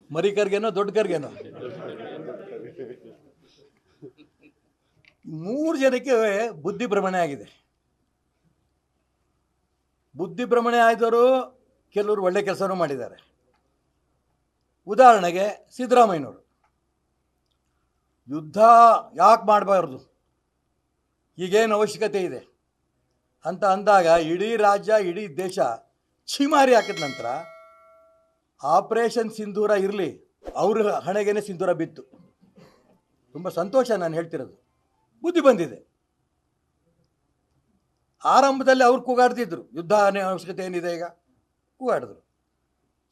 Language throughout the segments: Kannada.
ಮರಿ ಕರ್ಗೆನೋ ದೊಡ್ಡ ಕರ್ಗೆನೋ 3 ಜನಕ್ಕೆ ಬುದ್ಧಿ ಭ್ರಮಣೆ ಆಗಿದೆ. ಬುದ್ಧಿ ಭ್ರಮಣೆ ಆದವರು ಕೆಲವರು ಒಳ್ಳೆ ಕೆಲಸನೂ ಮಾಡಿದ್ದಾರೆ. ಉದಾಹರಣೆಗೆ ಸಿದ್ದರಾಮಯ್ಯನವರು ಯುದ್ಧ ಯಾಕೆ ಮಾಡಬಾರ್ದು, ಈಗೇನು ಅವಶ್ಯಕತೆ ಇದೆ ಅಂತ ಅಂದಾಗ ಇಡೀ ರಾಜ್ಯ ಇಡೀ ದೇಶ ಛೀಮಾರಿ ಹಾಕಿದ ನಂತರ ಆಪರೇಷನ್ ಸಿಂಧೂರ ಇರಲಿ, ಅವ್ರ ಹಣೆಗೇನೆ ಸಿಂಧೂರ ಬಿತ್ತು. ತುಂಬ ಸಂತೋಷ ನಾನು ಹೇಳ್ತಿರೋದು. ಬುದ್ಧಿ ಬಂದಿದೆ. ಆರಂಭದಲ್ಲಿ ಅವ್ರು ಕೂಗಾಡ್ತಿದ್ರು, ಯುದ್ಧ ಅವಶ್ಯಕತೆ ಏನಿದೆ ಈಗ ಕೂಗಾಡಿದ್ರು.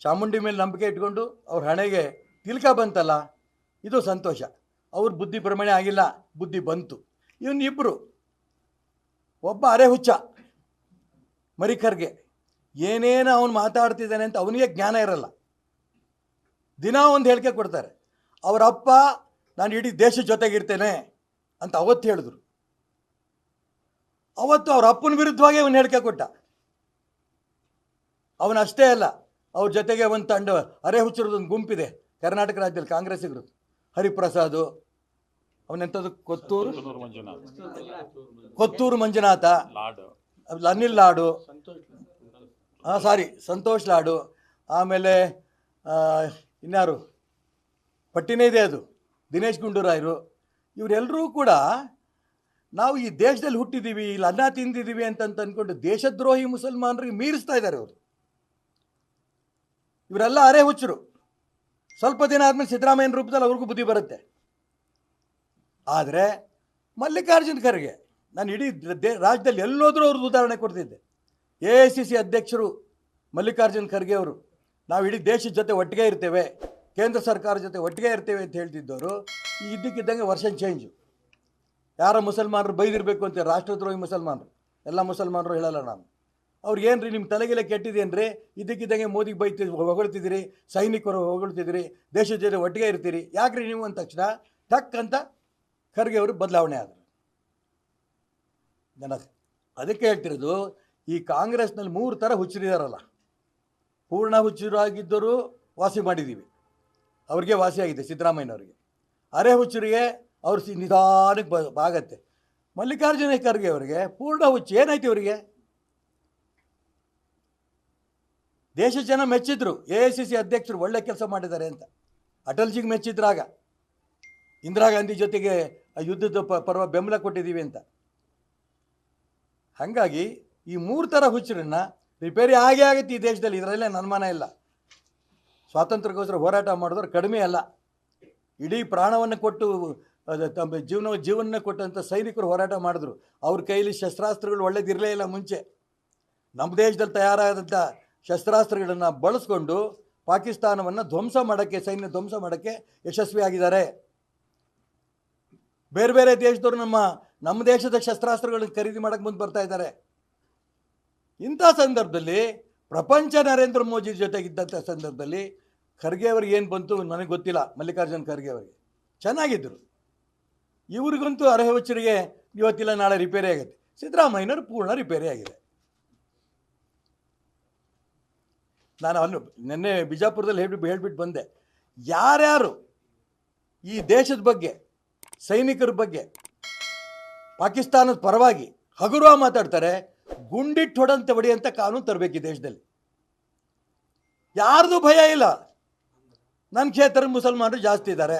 ಚಾಮುಂಡಿ ಮೇಲೆ ನಂಬಿಕೆ ಇಟ್ಕೊಂಡು ಅವ್ರ ಹಣೆಗೆ ತಿಲಕ ಬಂತಲ್ಲ, ಇದು ಸಂತೋಷ. ಅವ್ರ ಬುದ್ಧಿ ಭ್ರಮಣೆ ಆಗಿಲ್ಲ, ಬುದ್ಧಿ ಬಂತು. ಇವನ್ನಿಬ್ಬರು, ಒಬ್ಬ ಅರೆ ಹುಚ್ಚ ಮರಿಕರ್ಗೆ, ಏನೇನು ಅವನು ಮಾತಾಡ್ತಿದ್ದಾನೆ ಅಂತ ಅವನಿಗೆ ಜ್ಞಾನ ಇರಲ್ಲ. ದಿನ ಒಂದು ಹೇಳಿಕೆ ಕೊಡ್ತಾರೆ. ಅವರಪ್ಪ ನಾನು ಇಡೀ ದೇಶದ ಜೊತೆಗಿರ್ತೇನೆ ಅಂತ ಅವತ್ತು ಹೇಳಿದ್ರು. ಅವತ್ತು ಅವ್ರ ಅಪ್ಪನ ವಿರುದ್ಧವಾಗಿ ಅವನು ಹೇಳಿಕೆ ಕೊಟ್ಟ. ಅವನಷ್ಟೇ ಅಲ್ಲ, ಅವ್ರ ಜೊತೆಗೆ ಒಂದು ತಂಡ ಅರೆ ಹುಚ್ಚರದೊಂದು ಗುಂಪಿದೆ ಕರ್ನಾಟಕ ರಾಜ್ಯದಲ್ಲಿ, ಕಾಂಗ್ರೆಸ್ಸಿಗರು. ಹರಿಪ್ರಸಾದ್, ಅವನೆಂಥದ್ದು ಕೊತ್ತೂರು ಮಂಜುನಾಥ, ಅನಿಲ್ ಲಾಡು, ಸಂತೋಷ್ ಲಾಡು, ಆಮೇಲೆ ಇನ್ಯಾರು ಪಟ್ಟಿನೇ ಇದೆ ಅದು, ದಿನೇಶ್ ಗುಂಡೂರಾಯರು. ಇವರೆಲ್ಲರೂ ಕೂಡ ನಾವು ಈ ದೇಶದಲ್ಲಿ ಹುಟ್ಟಿದ್ದೀವಿ, ಇಲ್ಲಿ ಅನ್ನ ತಿಂದಿದ್ದೀವಿ ಅಂತ ಅಂದ್ಕೊಂಡು ದೇಶದ್ರೋಹಿ ಮುಸಲ್ಮಾನರಿಗೆ ಮೀರಿಸ್ತಾ ಇದ್ದಾರೆ ಅವರು. ಇವರೆಲ್ಲ ಅರೆ ಹುಚ್ಚರು. ಸ್ವಲ್ಪ ದಿನ ಆದಮೇಲೆ ಸಿದ್ದರಾಮಯ್ಯನ ರೂಪದಲ್ಲಿ ಅವ್ರಿಗೂ ಬುದ್ಧಿ ಬರುತ್ತೆ. ಆದರೆ ಮಲ್ಲಿಕಾರ್ಜುನ್ ಖರ್ಗೆ, ನಾನು ಇಡೀ ರಾಜ್ಯದಲ್ಲಿ ಎಲ್ಲೋದ್ರೂ ಅವ್ರದ್ದು ಉದಾಹರಣೆ ಕೊಡ್ತಿದ್ದೆ. AICC ಅಧ್ಯಕ್ಷರು ಮಲ್ಲಿಕಾರ್ಜುನ್ ಖರ್ಗೆ ಅವರು, ನಾವು ಇಡೀ ದೇಶದ ಜೊತೆ ಒಟ್ಟಿಗೆ ಇರ್ತೇವೆ, ಕೇಂದ್ರ ಸರ್ಕಾರದ ಜೊತೆ ಒಟ್ಟಿಗೆ ಇರ್ತೇವೆ ಅಂತ ಹೇಳ್ತಿದ್ದವರು, ಈ ಇದ್ದಕ್ಕಿದ್ದಂಗೆ ವರ್ಷನ್ ಚೇಂಜು. ಯಾರ ಮುಸಲ್ಮಾನರು ಬೈದಿರಬೇಕು ಅಂತ, ರಾಷ್ಟ್ರದ್ರೋಹಿ ಮುಸಲ್ಮಾನರು, ಎಲ್ಲ ಮುಸಲ್ಮಾನರು ಹೇಳಲ್ಲ ನಾನು. ಅವ್ರಿಗೇನು ರೀ ನಿಮ್ಮ ತಲೆಗೆಲ್ಲ ಕೆಟ್ಟಿದೇನ್ರಿ, ಇದ್ದಕ್ಕಿದ್ದಂಗೆ ಮೋದಿಗೆ ಹೊಗಳ್ತಿದ್ದೀರಿ, ಸೈನಿಕರು ಹೊಗಳ್ತಿದ್ದೀರಿ, ದೇಶದ ಜೊತೆ ಒಟ್ಟಿಗೆ ಇರ್ತೀರಿ, ಯಾಕ್ರಿ ನೀವು ಅಂದ ತಕ್ಷಣ ಟಕ್ ಅಂತ ಖರ್ಗೆ ಅವರು ಬದಲಾವಣೆ ಆದರು. ನನಗೆ ಅದಕ್ಕೆ ಹೇಳ್ತಿರೋದು, ಈ ಕಾಂಗ್ರೆಸ್ನಲ್ಲಿ 3 ಥರ ಹುಚ್ಚರಿದಾರಲ್ಲ. ಪೂರ್ಣ ಹುಚ್ಚರಾಗಿದ್ದರೂ ವಾಸಿ ಮಾಡಿದ್ದೀವಿ, ಅವ್ರಿಗೆ ವಾಸಿಯಾಗಿದೆ ಸಿದ್ದರಾಮಯ್ಯನವ್ರಿಗೆ. ಅರೆ ಹುಚ್ಚರಿಗೆ ಅವ್ರು ನಿಧಾನಕ್ಕೆ ಆಗತ್ತೆ. ಮಲ್ಲಿಕಾರ್ಜುನ ಖರ್ಗೆ ಅವರಿಗೆ ಪೂರ್ಣ ಹುಚ್ಚು. ಏನಾಯ್ತು ಇವರಿಗೆ? ದೇಶ ಜನ ಮೆಚ್ಚಿದ್ರು, AICC ಅಧ್ಯಕ್ಷರು ಒಳ್ಳೆ ಕೆಲಸ ಮಾಡಿದ್ದಾರೆ ಅಂತ. ಅಟಲ್ಜಿಗೆ ಮೆಚ್ಚಿದ್ರಾಗ, ಇಂದಿರಾ ಗಾಂಧಿ ಜೊತೆಗೆ ಯುದ್ಧದ ಪರ್ವ ಬೆಂಬಲ ಕೊಟ್ಟಿದ್ದೀವಿ ಅಂತ. ಹಾಗಾಗಿ ಈ 3 ಥರ ಹುಚ್ಚರನ್ನು ರಿಪೇರಿ ಆಗೇ ಆಗುತ್ತೆ ಈ ದೇಶದಲ್ಲಿ, ಇದರಲ್ಲೇ ಅನುಮಾನ ಇಲ್ಲ. ಸ್ವಾತಂತ್ರ್ಯಕ್ಕೋಸ್ಕರ ಹೋರಾಟ ಮಾಡಿದವರು ಕಡಿಮೆ ಅಲ್ಲ. ಇಡೀ ಪ್ರಾಣವನ್ನು ಕೊಟ್ಟು ತಮ್ಮ ಜೀವನ ಕೊಟ್ಟಂಥ ಸೈನಿಕರು ಹೋರಾಟ ಮಾಡಿದ್ರು. ಅವ್ರ ಕೈಲಿ ಶಸ್ತ್ರಾಸ್ತ್ರಗಳು ಒಳ್ಳೇದಿರಲೇ ಇಲ್ಲ ಮುಂಚೆ. ನಮ್ಮ ದೇಶದಲ್ಲಿ ತಯಾರಾದಂಥ ಶಸ್ತ್ರಾಸ್ತ್ರಗಳನ್ನು ಬಳಸ್ಕೊಂಡು ಪಾಕಿಸ್ತಾನವನ್ನು ಧ್ವಂಸ ಮಾಡೋಕ್ಕೆ, ಸೈನ್ಯ ಧ್ವಂಸ ಮಾಡೋಕ್ಕೆ ಯಶಸ್ವಿಯಾಗಿದ್ದಾರೆ. ಬೇರೆ ಬೇರೆ ದೇಶದವರು ನಮ್ಮ ದೇಶದ ಶಸ್ತ್ರಾಸ್ತ್ರಗಳನ್ನು ಖರೀದಿ ಮಾಡೋಕ್ಕೆ ಮುಂದೆ ಬರ್ತಾ ಇದ್ದಾರೆ. ಇಂಥ ಸಂದರ್ಭದಲ್ಲಿ ಪ್ರಪಂಚ ನರೇಂದ್ರ ಮೋದಿ ಜೊತೆಗಿದ್ದಂಥ ಸಂದರ್ಭದಲ್ಲಿ ಖರ್ಗೆ ಅವ್ರಿಗೆ ಏನು ಬಂತು ನನಗೆ ಗೊತ್ತಿಲ್ಲ. ಮಲ್ಲಿಕಾರ್ಜುನ್ ಖರ್ಗೆ ಅವರಿಗೆ ಚೆನ್ನಾಗಿದ್ದರು. ಇವ್ರಿಗಂತೂ ಅರೆ ಹುಚ್ಚರಿಗೆ ಇವತ್ತಿಲ್ಲ ನಾಳೆ ರಿಪೇರಿ ಆಗುತ್ತೆ. ಸಿದ್ದರಾಮಯ್ಯನವರು ಪೂರ್ಣ ರಿಪೇರಿ ಆಗಿದೆ. ನಾನು ಅಲ್ಲಿ ನಿನ್ನೆ ಬಿಜಾಪುರದಲ್ಲಿ ಹೇಳ್ಬಿಟ್ಟು ಬಂದೆ, ಯಾರ್ಯಾರು ಈ ದೇಶದ ಬಗ್ಗೆ, ಸೈನಿಕರ ಬಗ್ಗೆ, ಪಾಕಿಸ್ತಾನದ ಪರವಾಗಿ ಹಗುರವಾಗಿ ಮಾತಾಡ್ತಾರೆ, ಗುಂಡಿಟ್ಟು ಹೊಡೆಯಂತ ಕಾನೂನು ತರಬೇಕು ಈ ದೇಶದಲ್ಲಿ. ಯಾರ್ದು ಭಯ ಇಲ್ಲ. ನನ್ನ ಕ್ಷೇತ್ರದ ಮುಸಲ್ಮಾನರು ಜಾಸ್ತಿ ಇದ್ದಾರೆ.